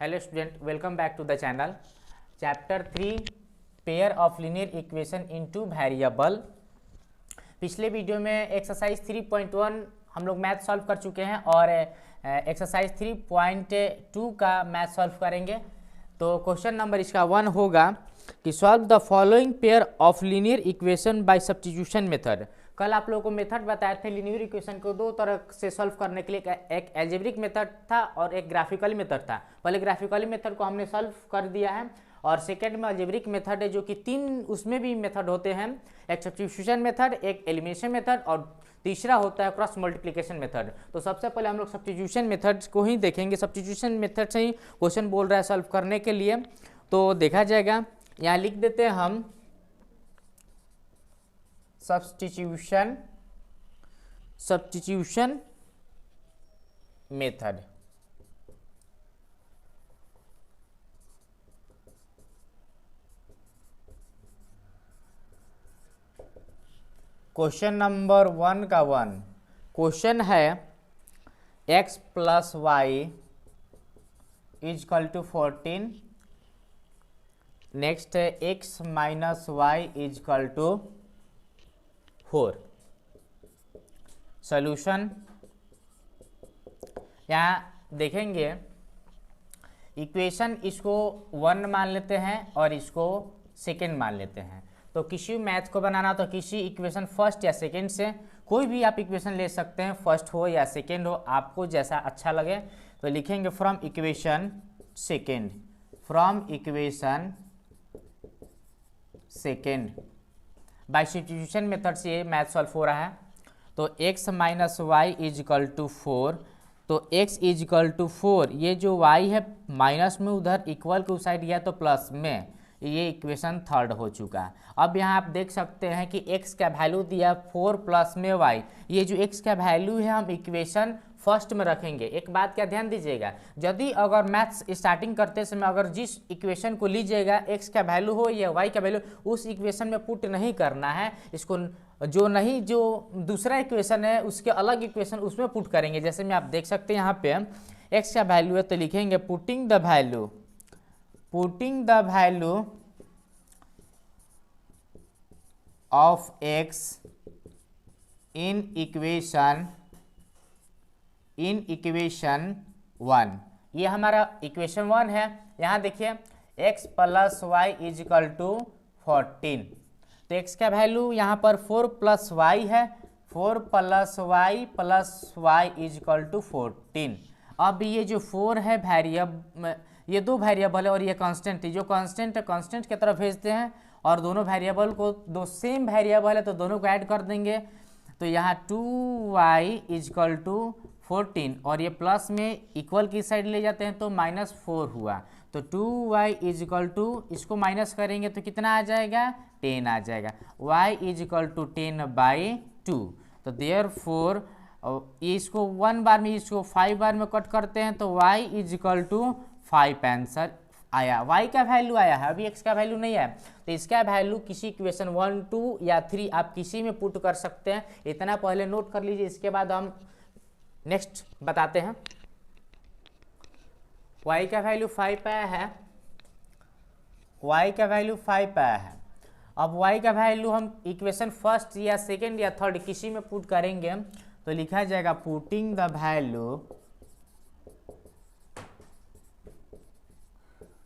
Hello student, welcome back to the channel. Chapter 3 pair of linear equation in two variable. पिछले video में exercise 3.1 हम लोग math solve कर चुके हैं और एक्सरसाइज 3.2 का मैथ सॉल्व करेंगे। तो क्वेश्चन नंबर इसका 1 होगा कि solve the following pair of linear equation by substitution method. कल आप लोगों को मेथड बताए थे लीनियर इक्वेशन को दो तरह से सॉल्व करने के लिए, एक एल्जेब्रिक मेथड था और एक ग्राफिकल मेथड था। पहले ग्राफिकल मेथड को हमने सॉल्व कर दिया है और सेकेंड में एल्जेब्रिक मेथड है, जो कि तीन उसमें भी मेथड होते हैं, एक सब्स्टिट्यूशन मेथड, एक एलिमिनेशन मेथड और तीसरा होता है क्रॉस मल्टीप्लिकेशन मेथड। तो सबसे पहले हम लोग सब्स्टिट्यूशन मेथड को ही देखेंगे। सब्स्टिट्यूशन मेथड से ही क्वेश्चन बोल रहा है सॉल्व करने के लिए, तो देखा जाएगा। यहाँ लिख देते हैं हम सब्स्टिट्यूशन मेथड। क्वेश्चन नंबर 1 का 1 क्वेश्चन है x plus Y is equal to 14। Next है x minus Y is equal to 4। Solution यहाँ देखेंगे, इक्वेशन इसको 1 मान लेते हैं और इसको सेकेंड मान लेते हैं। तो किसी मैथ को बनाना तो किसी इक्वेशन फर्स्ट या सेकेंड से कोई भी आप इक्वेशन ले सकते हैं, फर्स्ट हो या सेकेंड हो, आपको जैसा अच्छा लगे। तो लिखेंगे from equation second, from equation second by substitution method से ये मैथ सॉल्व हो रहा है। तो x minus Y is equal to 4, तो x इजकल टू 4, ये जो y है माइनस में उधर इक्वल के उस साइड गया तो प्लस में, ये इक्वेशन थर्ड हो चुका है। अब यहाँ आप देख सकते हैं कि x का वैल्यू दिया 4 प्लस में y, ये जो x का वैल्यू है हम इक्वेशन फर्स्ट में रखेंगे। एक बात का ध्यान दीजिएगा, यदि अगर मैथ्स स्टार्टिंग करते समय अगर जिस इक्वेशन को लीजिएगा x का वैल्यू हो या y का वैल्यू, उस इक्वेशन में पुट नहीं करना है इसको, जो दूसरा इक्वेशन है उसके अलग इक्वेशन उसमें पुट करेंगे। जैसे में आप देख सकते हैं यहाँ पे x का वैल्यू है तो लिखेंगे putting the value of x in equation 1। ये हमारा इक्वेशन 1 है। यहाँ देखिए x plus Y is equal to 14, तो x का वैल्यू यहाँ पर 4 प्लस वाई है, 4 प्लस वाई इजकल टू 14। अब ये जो 4 है वेरिएबल, ये दो वेरिएबल है और ये कांस्टेंट है, जो कांस्टेंट है कांस्टेंट की तरफ भेजते हैं और दोनों वेरिएबल को, दो सेम वेरिएबल है तो दोनों को ऐड कर देंगे। तो यहाँ 2y इजकल टू 14 और ये प्लस में इक्वल की साइड ले जाते हैं तो -4 हुआ। तो 2y इजकल टू, इसको माइनस करेंगे तो कितना आ जाएगा, 10 आ जाएगा। y is equal to 10/2। तो देयरफॉर इसको 1 बार में, इसको 5 बार में कट करते हैं तो y इजकल टू 5 आंसर आया। y का वैल्यू आया है, अभी x का वैल्यू नहीं आया। तो इसका वैल्यू किसी इक्वेशन 1, 2 या 3 आप किसी में पुट कर सकते हैं। इतना पहले नोट कर लीजिए, इसके बाद हम नेक्स्ट बताते हैं। y का वैल्यू 5 आया है, y का वैल्यू 5 आया है। अब y का वैल्यू हम इक्वेशन फर्स्ट या सेकेंड या थर्ड किसी में पुट करेंगे तो लिखा जाएगा putting the value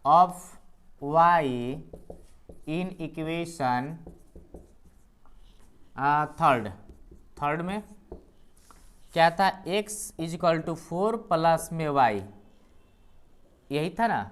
of y in equation third में क्या था, x इजकल टू 4 प्लस में y, यही था ना।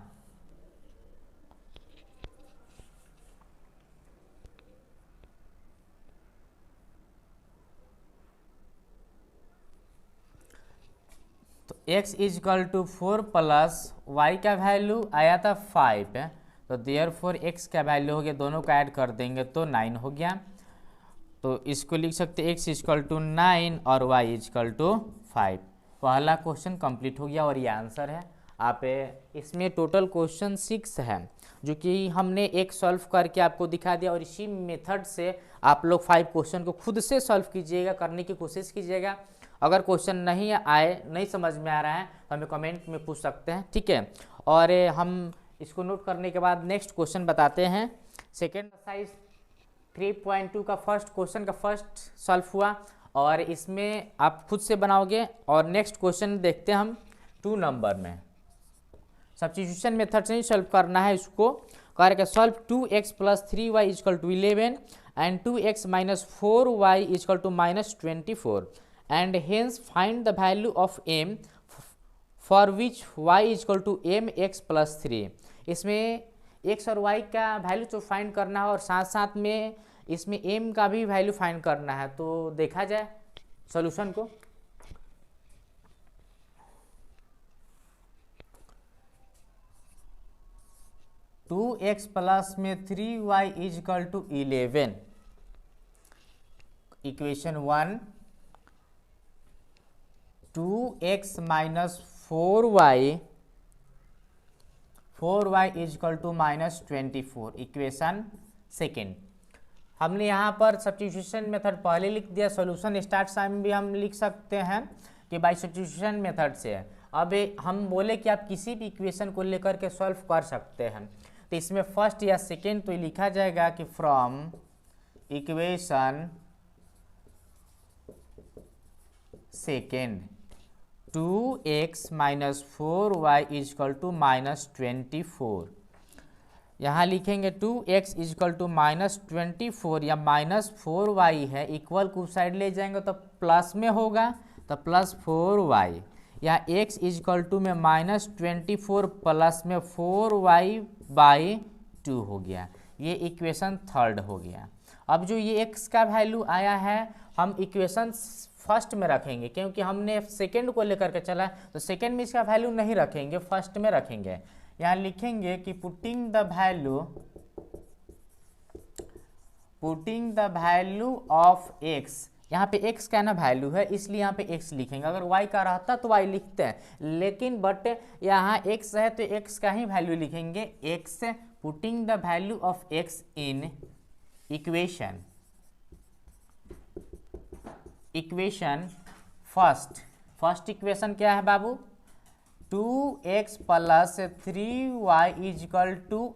तो x is equal to 4 plus y का वैल्यू आया था 5 है, तो देयरफॉर x का वैल्यू हो गया, दोनों का ऐड कर देंगे तो 9 हो गया। तो इसको लिख सकते x इजकल टू 9 और y इजकल टू 5। पहला क्वेश्चन कंप्लीट हो गया और ये आंसर है। आप इसमें टोटल क्वेश्चन 6 है, जो कि हमने एक सॉल्व करके आपको दिखा दिया और इसी मेथड से आप लोग 5 क्वेश्चन को खुद से सॉल्व कीजिएगा, करने की कोशिश कीजिएगा। अगर क्वेश्चन नहीं आए, नहीं समझ में आ रहा है तो हमें कमेंट में पूछ सकते हैं, ठीक है। और हम इसको नोट करने के बाद नेक्स्ट क्वेश्चन बताते हैं। सेकेंड एक्सरसाइज 3.2 का फर्स्ट क्वेश्चन का फर्स्ट सॉल्व हुआ और इसमें आप खुद से बनाओगे। और नेक्स्ट क्वेश्चन देखते हैं हम 2 नंबर में। सब्स्टिट्यूशन मेथड से ही सॉल्व करना है इसको। करेंगे solve 2x + 3y = 11 and 2x - 4y = -24 and hence find the value of m for which y = mx + 3। इसमें x और y का वैल्यू तो फाइंड करना है और साथ साथ में इसमें m का भी वैल्यू फाइंड करना है। तो देखा जाए सॉल्यूशन को। टू एक्स प्लस में 3y = 11, equation 1। 2x - 4y = -24, equation second. हमने यहाँ पर सब्स्टिट्यूशन मेथड पहले लिख दिया, सॉल्यूशन स्टार्ट टाइम भी हम लिख सकते हैं कि बाय सब्स्टिट्यूशन मेथड से। अब हम बोले कि आप किसी भी इक्वेशन को लेकर के सॉल्व कर सकते हैं, तो इसमें फर्स्ट या सेकेंड तो लिखा जाएगा कि from equation second 2x - 4y = -24। यहाँ लिखेंगे 2x = -24 या -4y है, इक्वल को साइड ले जाएंगे तो प्लस में होगा तो +4y, या x = में -24 प्लस में 4y/2 हो गया। ये इक्वेशन थर्ड हो गया। अब जो ये x का वैल्यू आया है हम इक्वेशन फर्स्ट में रखेंगे, क्योंकि हमने सेकेंड को लेकर के चला तो सेकेंड में इसका वैल्यू नहीं रखेंगे, फर्स्ट में रखेंगे। यहाँ लिखेंगे कि putting the value of x, यहाँ पे x का ना वैल्यू है इसलिए यहाँ पे x लिखेंगे। अगर y का रहता तो y लिखते हैं, लेकिन बट यहाँ x है तो x का ही वैल्यू लिखेंगे। x putting the value of x in equation first equation क्या है बाबू? 2x + 3y =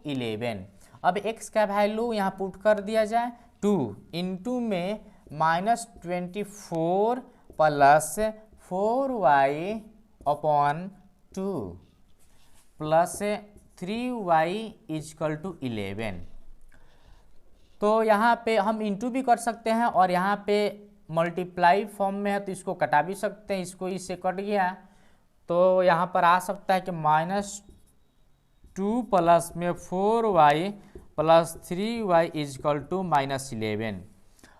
11। अब x का वैल्यू यहाँ पुट कर दिया जाए 2 इंटू में -24 + 4y/2 प्लस 3y = 11। तो यहाँ पे हम इंटू भी कर सकते हैं और यहाँ पे मल्टीप्लाई फॉर्म में है तो इसको कटा भी सकते हैं, इसको इससे कट गया तो यहाँ पर आ सकता है कि -2 प्लस में 4y + 3y = -11।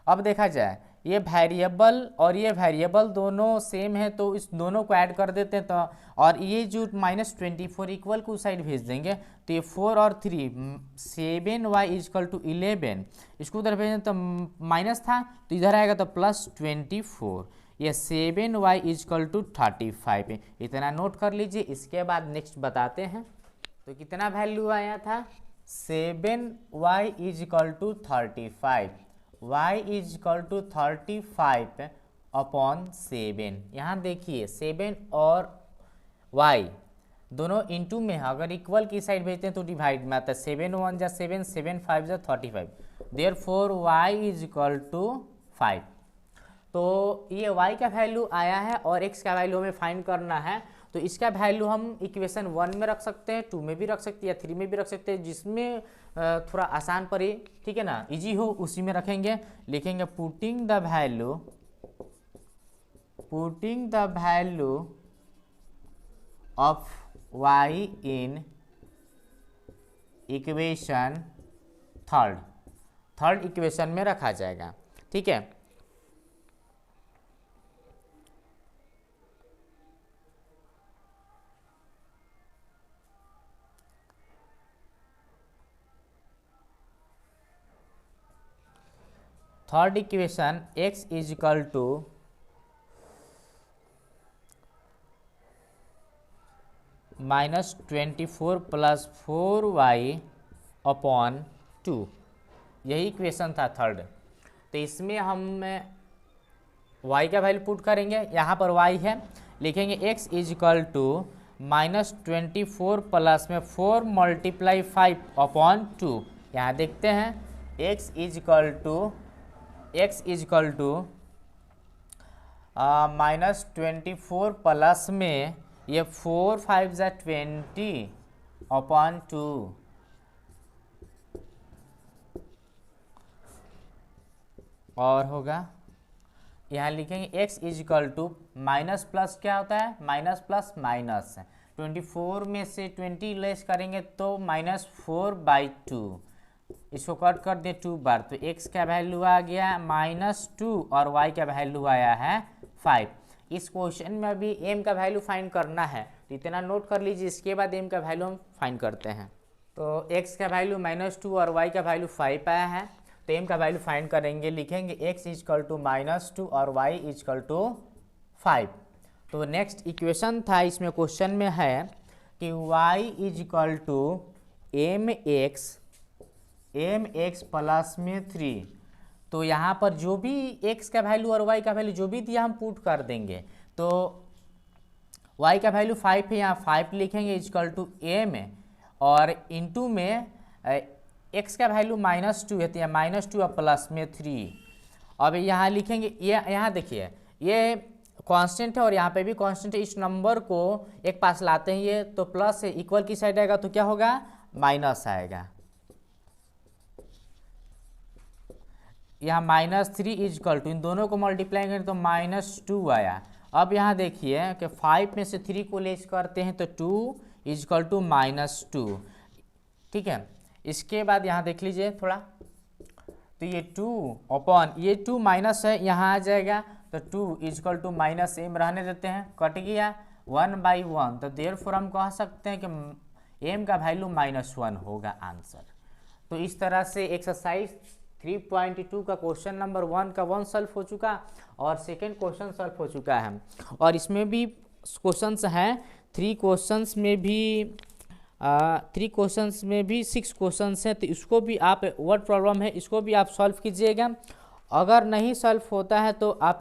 अब देखा जाए ये वेरिएबल और ये वेरिएबल दोनों सेम है तो इस दोनों को ऐड कर देते हैं तो, और ये जो -24 इक्वल को साइड भेज देंगे तो ये 4 और 3 7y = 11, इसको उधर भेजें तो माइनस था तो इधर आएगा तो +24, ये 7y = 35। इतना नोट कर लीजिए। इसके बाद नेक्स्ट बताते हैं। तो कितना वैल्यू आया था? 7y = 35, y = 35/7। यहाँ देखिए 7 और y दोनों इंटू में है, अगर इक्वल की साइड भेजते हैं तो डिवाइड में आता है। 7 1 जा 7, 7 5 जा 35, देयरफॉर y = 5। तो ये y का वैल्यू आया है और x का वैल्यू हमें फाइंड करना है। तो इसका वैल्यू हम इक्वेशन 1 में रख सकते हैं, 2 में भी रख सकते हैं या 3 में भी रख सकते हैं, जिसमें थोड़ा आसान पड़े, ठीक है ना, इजी हो उसी में रखेंगे। लिखेंगे putting the value of y in equation third equation में रखा जाएगा, ठीक है। थर्ड इक्वेशन x = -24 + 4y/2, यही इक्वेशन था थर्ड। तो इसमें हम y का वैल्यू पुट करेंगे, यहाँ पर y है, लिखेंगे x is equal to -24 plus में 4 मल्टीप्लाई 5/2। यहाँ देखते हैं x is equal to -24 plus में ये 4 5 ज़ा 20/2 और होगा, यहाँ लिखेंगे x is equal to minus plus क्या होता है, माइनस प्लस माइनस, 24 में से 20 लेस करेंगे तो -4/2, इसको कट कर दिए 2 बार, तो x का वैल्यू आ गया -2 और y का वैल्यू आया है 5। इस क्वेश्चन में अभी m का वैल्यू फाइंड करना है, तो इतना नोट कर लीजिए, इसके बाद m का वैल्यू हम फाइंड करते हैं। तो x का वैल्यू -2 और y का वैल्यू 5 आया है, तो m का वैल्यू फाइंड करेंगे, लिखेंगे x इज इक्वल टू -2 और y इज इक्वल टू 5। तो नेक्स्ट इक्वेशन था, इसमें क्वेश्चन में है कि y is equal to mx plus में 3। तो यहाँ पर जो भी x का वैल्यू और y का वैल्यू जो भी दिया हम पुट कर देंगे। तो y का वैल्यू 5 है, यहाँ 5 लिखेंगे इज इक्वल टू m और इंटू में x का वैल्यू -2 है, तो यहाँ -2 और प्लस में 3। अब यहाँ लिखेंगे, ये यहाँ देखिए ये कांस्टेंट है और यहाँ पे भी कांस्टेंट है, इस नंबर को एक पास लाते हैं, ये तो प्लस है, इक्वल की साइड आएगा तो क्या होगा, माइनस आएगा। यहाँ -3 इज इक्वल टू, इन दोनों को मल्टीप्लाई करें तो -2 आया। अब यहाँ देखिए कि 5 में से 3 को लेस करते हैं तो 2 इज इक्वल टू -2, ठीक है। इसके बाद यहाँ देख लीजिए थोड़ा, तो ये 2 अपॉन ये 2 माइनस है, यहाँ आ जाएगा, तो 2 इज इक्वल टू -m रहने देते हैं, कट गया 1/1, तो देयरफॉर हम कह सकते हैं कि m का वैल्यू -1 होगा आंसर। तो इस तरह से एक्सरसाइज 3.2 का क्वेश्चन नंबर 1 का 1 सॉल्व हो चुका और सेकेंड क्वेश्चन सॉल्व हो चुका है। और इसमें भी क्वेश्चंस हैं, 3 क्वेश्चंस में भी 6 क्वेश्चंस हैं, तो इसको भी आप वर्ड प्रॉब्लम है, इसको भी आप सॉल्व कीजिएगा। अगर नहीं सॉल्व होता है तो आप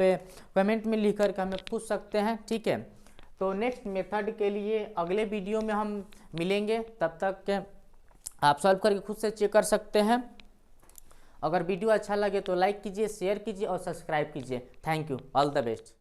कमेंट में लिख करके हमें पूछ सकते हैं, ठीक है। तो नेक्स्ट मेथड के लिए अगले वीडियो में हम मिलेंगे, तब तक आप सॉल्व करके खुद से चेक कर सकते हैं। अगर वीडियो अच्छा लगे तो लाइक कीजिए, शेयर कीजिए और सब्सक्राइब कीजिए। Thank you, all the best.